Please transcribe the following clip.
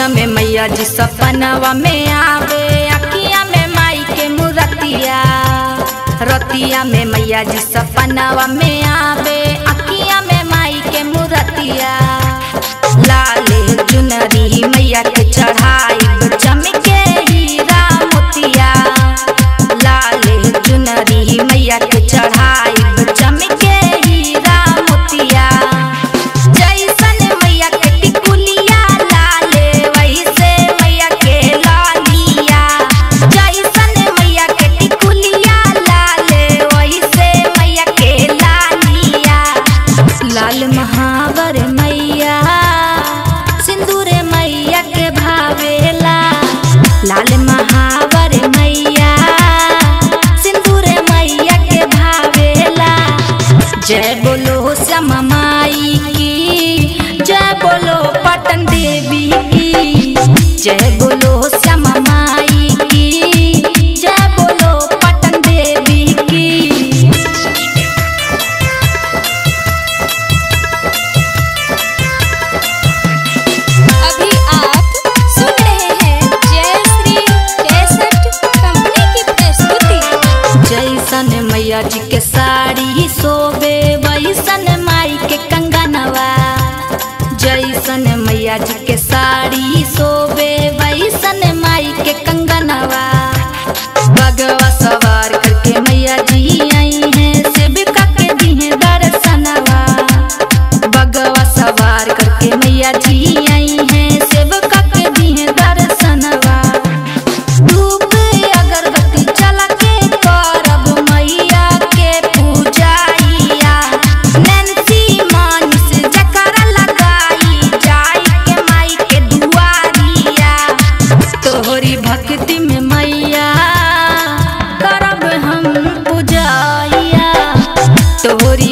में मैया जी सपनवा में आवे, अखिया में माई के मूर्तिया। रतिया में मैया जी सपनवा में आवे, अखिया में माई के मूर्तिया। लाले चुनरी मैया के चढ़ाई चमके हीरा मोतिया। लाले चुनरी मैया के चढ़ाई चमके हीरा मोतिया। लाल महावर मैया सिंदूर मैया के भावेला। लाल महावर मैया सिंदूर मैया के भावेला। जय बोलो श्यामा माई की, जय बोलो पटन देवी की। जय बोलो श्यामा माई की, जय बोलो पटन देवी की। मैया जी के साड़ी सोबे वैसन माई के कंगनवा। जैसन मैया जी के साड़ी सोबे वैसन माई के कंगनवा। बगवा सवार करके मैया जी आई हैं, सेविका के दिए दर्शनवा। बगवा सवार करके मैया जी आई हैं, सेविका के दिए दर्शनवा। धूप अगरबत्ती जला के करब मैया के पूजाइया। नैन्सी मानिस जकरा लगाई जाई के माई के दुआरिया। तोहरी भक्ति में मैया करब हम पूजाइया। तोहरी